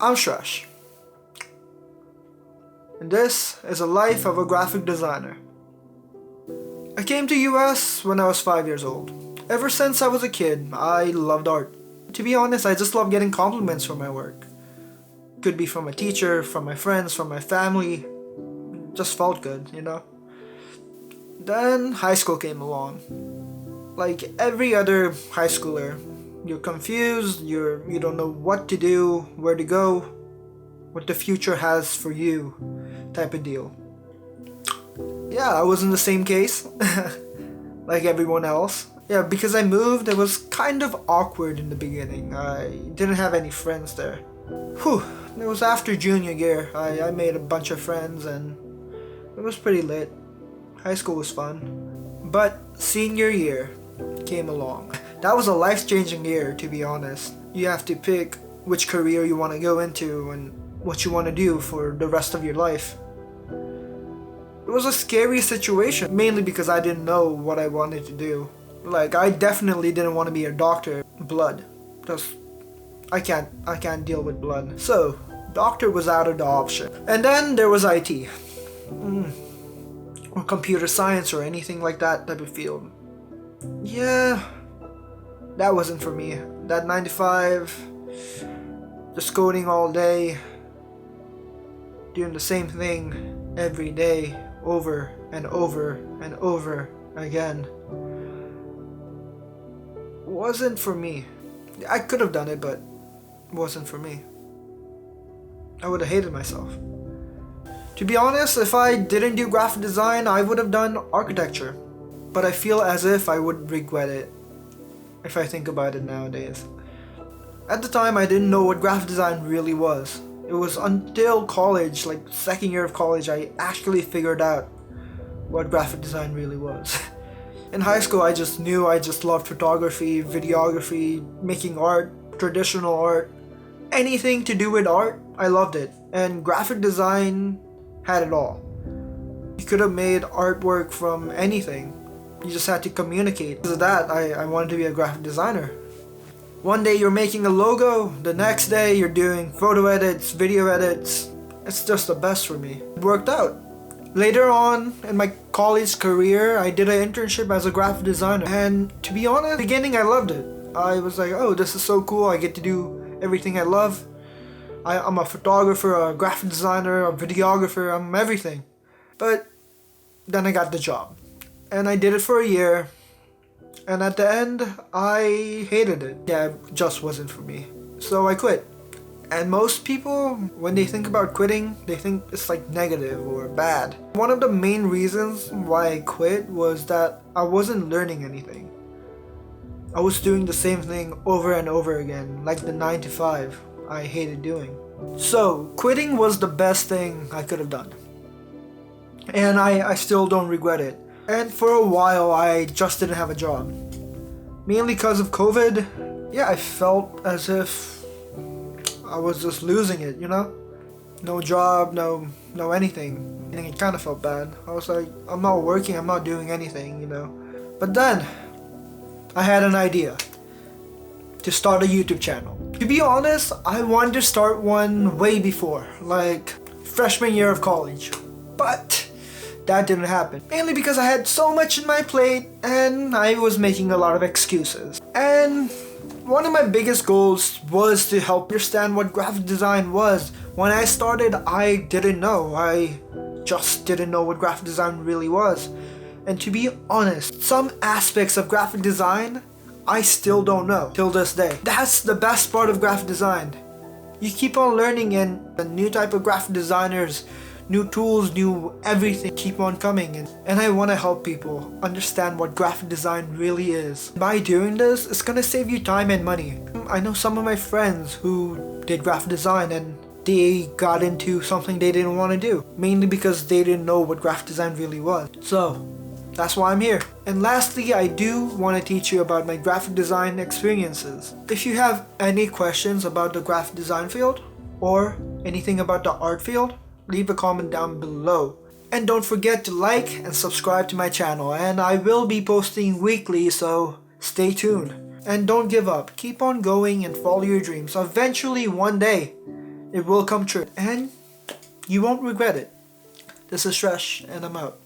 I'm Shresh, and this is a life of a graphic designer. I came to US when I was 5 years old. Ever since I was a kid, I loved art. To be honest, I just love getting compliments for my work. Could be from a teacher, from my friends, from my family. Just felt good, you know? Then high school came along. Like every other high schooler, you're confused, you don't know what to do, where to go, what the future has for you, type of deal. Yeah, I was in the same case, like everyone else. Yeah, because I moved, it was kind of awkward in the beginning. I didn't have any friends there. Whew, it was after junior year. I made a bunch of friends and it was pretty lit. High school was fun. But senior year came along. That was a life-changing year, to be honest. You have to pick which career you want to go into and what you want to do for the rest of your life. It was a scary situation, mainly because I didn't know what I wanted to do. Like, I definitely didn't want to be a doctor. Blood. Because I can't deal with blood. So, doctor was out of the option. And then there was IT. Or computer science or anything like that type of field. Yeah, that wasn't for me. That 9 to 5, just coding all day, doing the same thing every day, over and over and over again, wasn't for me. I could have done it, but it wasn't for me. I would have hated myself. To be honest, if I didn't do graphic design, I would have done architecture. But I feel as if I would regret it if I think about it nowadays. At the time, I didn't know what graphic design really was. It was until college, like second year of college, I actually figured out what graphic design really was. In high school, I just knew I just loved photography, videography, making art, traditional art. Anything to do with art, I loved it. And graphic design had it all. You could have made artwork from anything. You just had to communicate. Because of that, I wanted to be a graphic designer. One day you're making a logo, the next day you're doing photo edits, video edits. It's just the best for me. It worked out. Later on in my college career, I did an internship as a graphic designer. And to be honest, in the beginning I loved it. I was like, oh, this is so cool. I get to do everything I love. I'm a photographer, a graphic designer, a videographer, I'm everything. But then I got the job. And I did it for a year. And at the end, I hated it. Yeah, it just wasn't for me. So I quit. And most people, when they think about quitting, they think it's like negative or bad. One of the main reasons why I quit was that I wasn't learning anything. I was doing the same thing over and over again, like the 9 to 5 I hated doing. So, quitting was the best thing I could have done. And I still don't regret it. And for a while, I just didn't have a job. Mainly because of COVID. Yeah, I felt as if I was just losing it, you know? No job, no anything. And it kind of felt bad. I was like, I'm not working, I'm not doing anything, you know? But then, I had an idea to start a YouTube channel. To be honest, I wanted to start one way before, like freshman year of college. But that didn't happen. Mainly because I had so much in my plate and I was making a lot of excuses. And one of my biggest goals was to help understand what graphic design was. When I started, I didn't know. I just didn't know what graphic design really was. And to be honest, some aspects of graphic design, I still don't know till this day. That's the best part of graphic design. You keep on learning and a new type of graphic designers, new tools, new everything keep on coming. And I want to help people understand what graphic design really is. By doing this, it's going to save you time and money. I know some of my friends who did graphic design and they got into something they didn't want to do. Mainly because they didn't know what graphic design really was. So, that's why I'm here. And lastly, I do want to teach you about my graphic design experiences. If you have any questions about the graphic design field or anything about the art field, leave a comment down below. And don't forget to like and subscribe to my channel, and I will be posting weekly, so stay tuned. And don't give up, keep on going and follow your dreams. Eventually, one day, It will come true, and you won't regret it. This is Shresh, and I'm out.